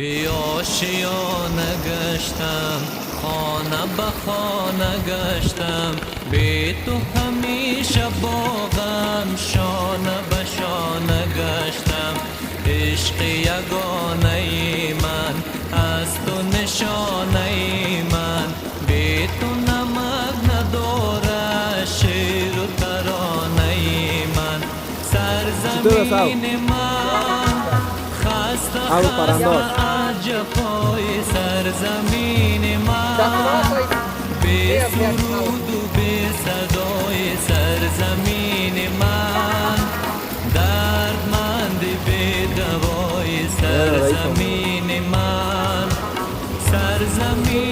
بی آشیانه گشتم، خانه به خانه گشتم، بی تو همیشه با غم شانه به شانه گشتم. عشق یگانه من از تو نشانه من، بی تو نمک نداره شعر و ترانه من. سرزمین من خسته خسته عجفای سرزمین من، بی سرود و بی صدای سرزمین من، دردمند بی دوای سرزمین من. سرزمین